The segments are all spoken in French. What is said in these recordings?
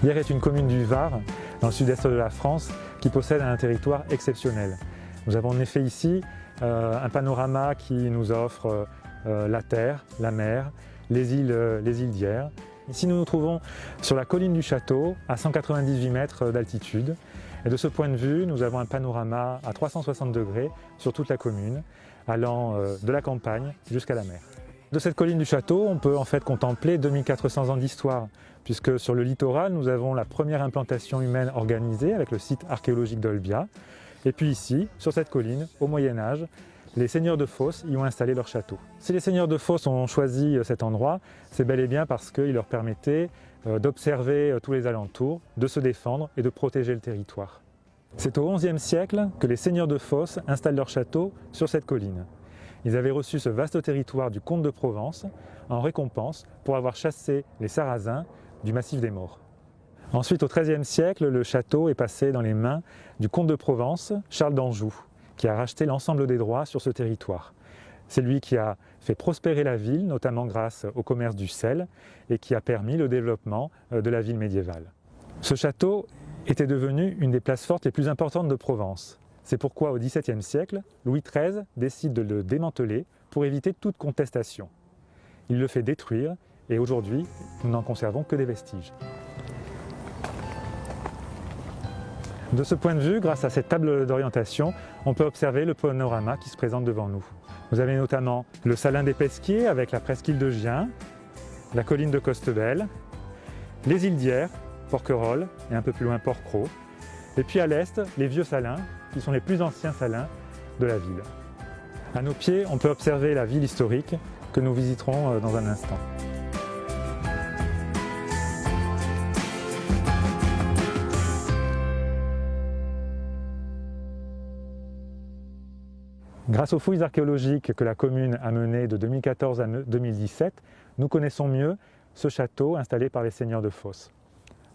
Hyères est une commune du Var, dans le sud-est de la France, qui possède un territoire exceptionnel. Nous avons en effet ici un panorama qui nous offre la terre, la mer, les îles d'Hyères. Ici nous nous trouvons sur la colline du château, à 198 mètres d'altitude. Et de ce point de vue, nous avons un panorama à 360 degrés sur toute la commune, allant de la campagne jusqu'à la mer. De cette colline du château, on peut en fait contempler 2400 ans d'histoire, puisque sur le littoral, nous avons la première implantation humaine organisée avec le site archéologique d'Olbia. Et puis ici, sur cette colline, au Moyen-Âge, les seigneurs de Fos y ont installé leur château. Si les seigneurs de Fos ont choisi cet endroit, c'est bel et bien parce qu'il leur permettait d'observer tous les alentours, de se défendre et de protéger le territoire. C'est au XIe siècle que les seigneurs de Fos installent leur château sur cette colline. Ils avaient reçu ce vaste territoire du comte de Provence en récompense pour avoir chassé les Sarrasins du massif des Maures. Ensuite, au XIIIe siècle, le château est passé dans les mains du comte de Provence, Charles d'Anjou, qui a racheté l'ensemble des droits sur ce territoire. C'est lui qui a fait prospérer la ville, notamment grâce au commerce du sel, et qui a permis le développement de la ville médiévale. Ce château était devenu une des places fortes les plus importantes de Provence. C'est pourquoi au XVIIe siècle, Louis XIII décide de le démanteler pour éviter toute contestation. Il le fait détruire et aujourd'hui, nous n'en conservons que des vestiges. De ce point de vue, grâce à cette table d'orientation, on peut observer le panorama qui se présente devant nous. Vous avez notamment le Salin des Pesquiers avec la presqu'île de Gien, la colline de Costebelle, les îles d'Hyères, Porquerolles et un peu plus loin Porquerolles, et puis à l'est, les vieux salins, qui sont les plus anciens salins de la ville. À nos pieds, on peut observer la ville historique que nous visiterons dans un instant. Grâce aux fouilles archéologiques que la commune a menées de 2014 à 2017, nous connaissons mieux ce château installé par les seigneurs de Fos.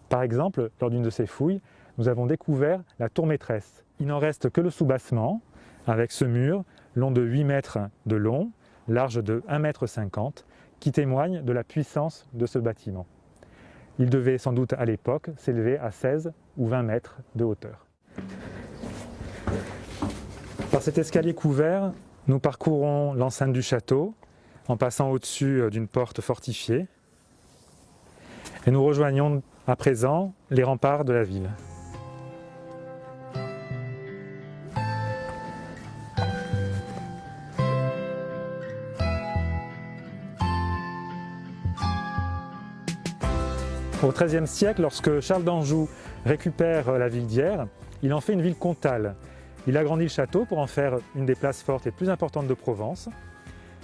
Par exemple, lors d'une de ces fouilles, nous avons découvert la tour maîtresse. Il n'en reste que le soubassement, avec ce mur long de 8 mètres de long, large de 1,50 m, qui témoigne de la puissance de ce bâtiment. Il devait sans doute à l'époque s'élever à 16 ou 20 mètres de hauteur. Par cet escalier couvert, nous parcourons l'enceinte du château en passant au-dessus d'une porte fortifiée et nous rejoignons à présent les remparts de la ville. Au XIIIe siècle, lorsque Charles d'Anjou récupère la ville d'Hyères, il en fait une ville comtale. Il agrandit le château pour en faire une des places fortes les plus importantes de Provence.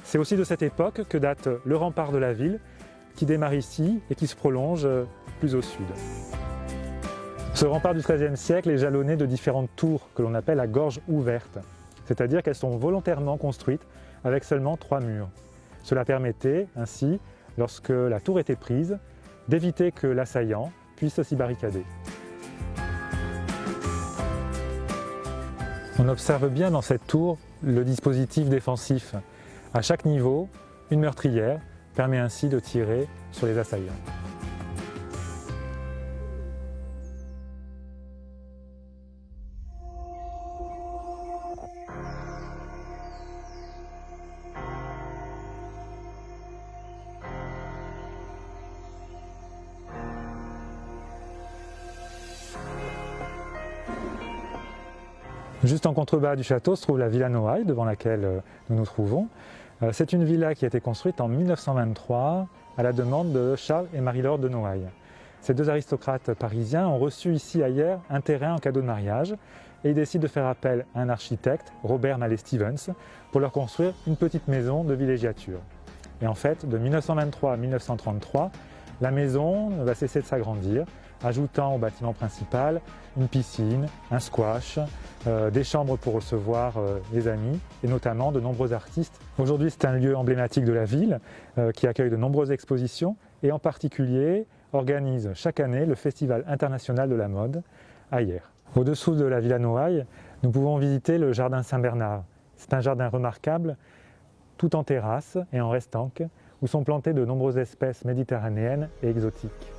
C'est aussi de cette époque que date le rempart de la ville, qui démarre ici et qui se prolonge plus au sud. Ce rempart du XIIIe siècle est jalonné de différentes tours que l'on appelle à gorge ouverte, c'est-à-dire qu'elles sont volontairement construites avec seulement 3 murs. Cela permettait ainsi, lorsque la tour était prise, d'éviter que l'assaillant puisse s'y barricader. On observe bien dans cette tour le dispositif défensif. À chaque niveau, une meurtrière permet ainsi de tirer sur les assaillants. Juste en contrebas du château se trouve la Villa Noailles, devant laquelle nous nous trouvons. C'est une villa qui a été construite en 1923 à la demande de Charles et Marie-Laure de Noailles. Ces deux aristocrates parisiens ont reçu ici à Hyères un terrain en cadeau de mariage et ils décident de faire appel à un architecte, Robert Mallet-Stevens, pour leur construire une petite maison de villégiature. Et en fait, de 1923 à 1933, la maison ne va cesser de s'agrandir, ajoutant au bâtiment principal une piscine, un squash, des chambres pour recevoir les amis et notamment de nombreux artistes. Aujourd'hui, c'est un lieu emblématique de la ville qui accueille de nombreuses expositions et en particulier organise chaque année le Festival international de la mode à Hyères. Au-dessous de la Villa Noailles, nous pouvons visiter le jardin Saint-Bernard. C'est un jardin remarquable, tout en terrasse et en restanque, où sont plantées de nombreuses espèces méditerranéennes et exotiques.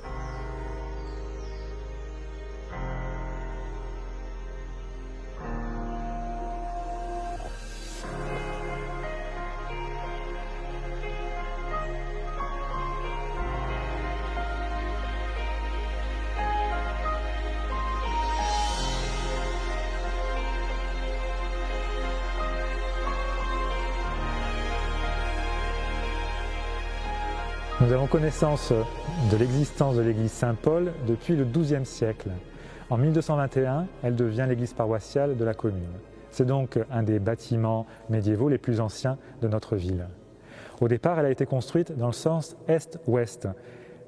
Nous avons connaissance de l'existence de l'église Saint-Paul depuis le XIIe siècle. En 1221, elle devient l'église paroissiale de la commune. C'est donc un des bâtiments médiévaux les plus anciens de notre ville. Au départ, elle a été construite dans le sens est-ouest.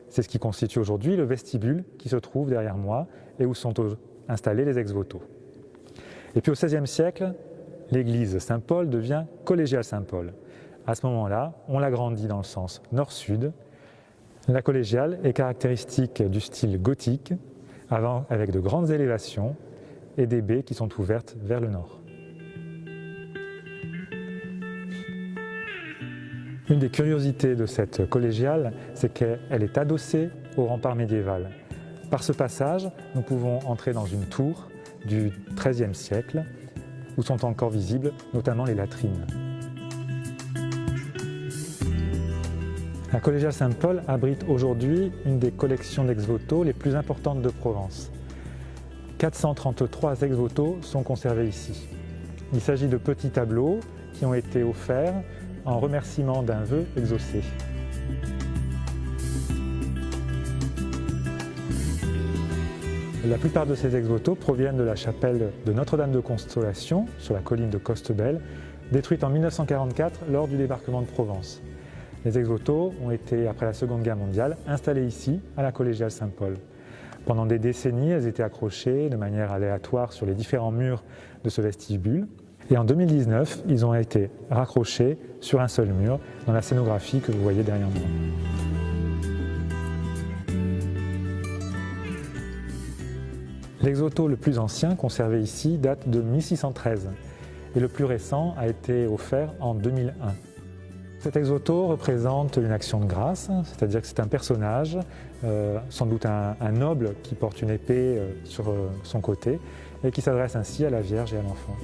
C'est ce qui constitue aujourd'hui le vestibule qui se trouve derrière moi et où sont installés les ex-voto. Et puis au XVIe siècle, l'église Saint-Paul devient collégiale Saint-Paul. À ce moment-là, on l'agrandit dans le sens nord-sud. La collégiale est caractéristique du style gothique, avec de grandes élévations et des baies qui sont ouvertes vers le nord. Une des curiosités de cette collégiale, c'est qu'elle est adossée au rempart médiéval. Par ce passage, nous pouvons entrer dans une tour du XIIIe siècle, où sont encore visibles notamment les latrines. La collégiale Saint-Paul abrite aujourd'hui une des collections d'ex-voto les plus importantes de Provence. 433 ex-voto sont conservés ici. Il s'agit de petits tableaux qui ont été offerts en remerciement d'un vœu exaucé. La plupart de ces ex-voto proviennent de la chapelle de Notre-Dame de Consolation sur la colline de Costebelle, détruite en 1944 lors du débarquement de Provence. Les ex-voto ont été, après la Seconde Guerre mondiale, installés ici, à la collégiale Saint-Paul. Pendant des décennies, elles étaient accrochées de manière aléatoire sur les différents murs de ce vestibule. Et en 2019, ils ont été raccrochés sur un seul mur, dans la scénographie que vous voyez derrière moi. L'ex-voto le plus ancien conservé ici date de 1613 et le plus récent a été offert en 2001. Cet ex-voto représente une action de grâce, c'est-à-dire que c'est un personnage, sans doute un noble qui porte une épée sur son côté et qui s'adresse ainsi à la Vierge et à l'enfant.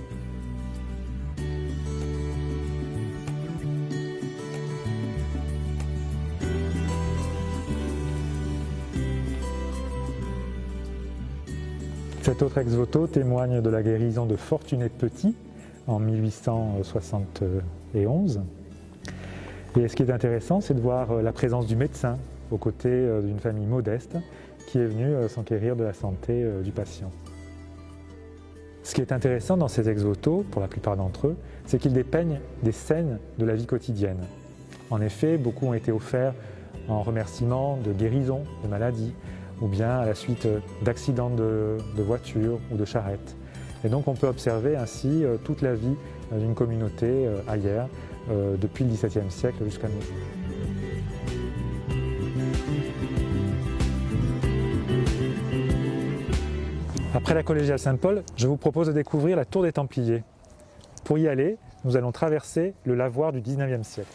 Cet autre ex-voto témoigne de la guérison de Fortuné Petit en 1871. Et ce qui est intéressant, c'est de voir la présence du médecin aux côtés d'une famille modeste qui est venue s'enquérir de la santé du patient. Ce qui est intéressant dans ces ex-voto, pour la plupart d'entre eux, c'est qu'ils dépeignent des scènes de la vie quotidienne. En effet, beaucoup ont été offerts en remerciement de guérison, de maladies, ou bien à la suite d'accidents de voiture ou de charrette. Et donc on peut observer ainsi toute la vie d'une communauté ailleurs, depuis le XVIIe siècle jusqu'à nos jours. Après la collégiale Saint-Paul, je vous propose de découvrir la tour des Templiers. Pour y aller, nous allons traverser le lavoir du XIXe siècle.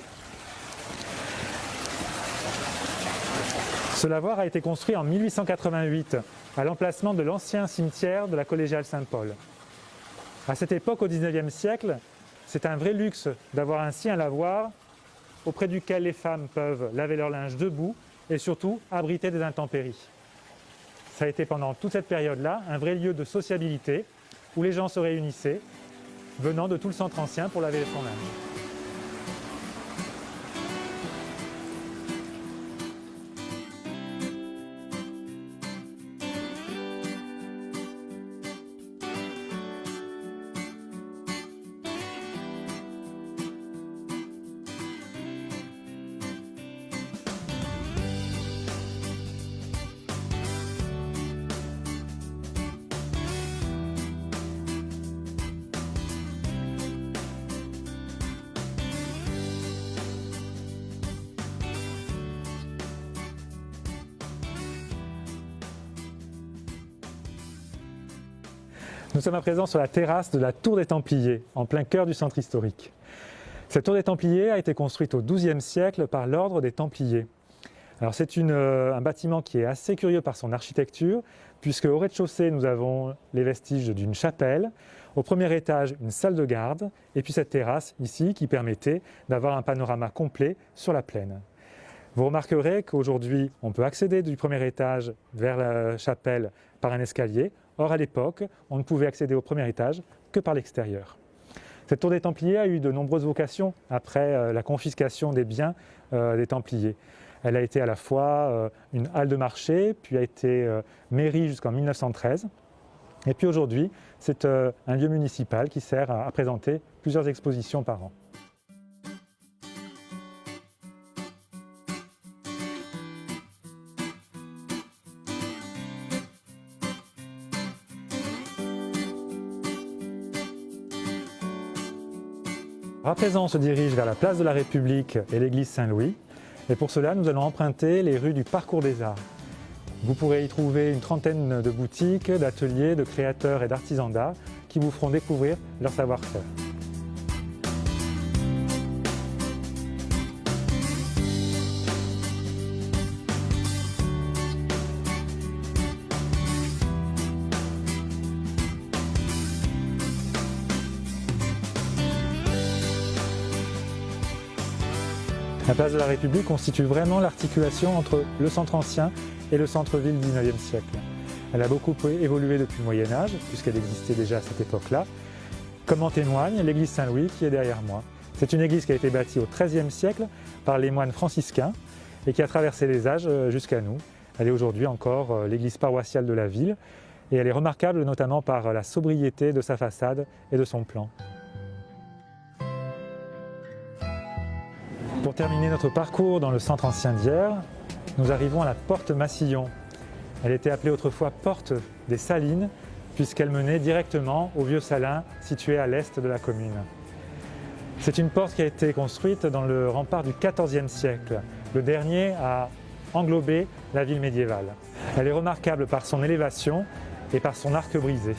Ce lavoir a été construit en 1888 à l'emplacement de l'ancien cimetière de la collégiale Saint-Paul. À cette époque, au XIXe siècle, c'est un vrai luxe d'avoir ainsi un lavoir auprès duquel les femmes peuvent laver leur linge debout et surtout abriter des intempéries. Ça a été pendant toute cette période-là un vrai lieu de sociabilité où les gens se réunissaient, venant de tout le centre ancien pour laver son linge. Nous sommes à présent sur la terrasse de la tour des Templiers, en plein cœur du centre historique. Cette tour des Templiers a été construite au XIIe siècle par l'ordre des Templiers. Alors c'est un bâtiment qui est assez curieux par son architecture, puisque au rez-de-chaussée nous avons les vestiges d'une chapelle, au premier étage une salle de garde, et puis cette terrasse ici qui permettait d'avoir un panorama complet sur la plaine. Vous remarquerez qu'aujourd'hui on peut accéder du premier étage vers la chapelle par un escalier. Or, à l'époque, on ne pouvait accéder au premier étage que par l'extérieur. Cette tour des Templiers a eu de nombreuses vocations après la confiscation des biens des Templiers. Elle a été à la fois une halle de marché, puis a été mairie jusqu'en 1913. Et puis aujourd'hui, c'est un lieu municipal qui sert à présenter plusieurs expositions par an. À présent, on se dirige vers la place de la République et l'église Saint-Louis. Et pour cela, nous allons emprunter les rues du Parcours des Arts. Vous pourrez y trouver une trentaine de boutiques, d'ateliers, de créateurs et d'artisans d'art qui vous feront découvrir leur savoir-faire. La place de la République constitue vraiment l'articulation entre le centre ancien et le centre-ville du XIXe siècle. Elle a beaucoup évolué depuis le Moyen-Âge, puisqu'elle existait déjà à cette époque-là, comme en témoigne l'église Saint-Louis qui est derrière moi. C'est une église qui a été bâtie au XIIIe siècle par les moines franciscains et qui a traversé les âges jusqu'à nous. Elle est aujourd'hui encore l'église paroissiale de la ville et elle est remarquable notamment par la sobriété de sa façade et de son plan. Pour terminer notre parcours dans le centre ancien d'Hyères, nous arrivons à la porte Massillon. Elle était appelée autrefois porte des Salines puisqu'elle menait directement au vieux Salins situé à l'est de la commune. C'est une porte qui a été construite dans le rempart du XIVe siècle, le dernier à englober la ville médiévale. Elle est remarquable par son élévation et par son arc brisé.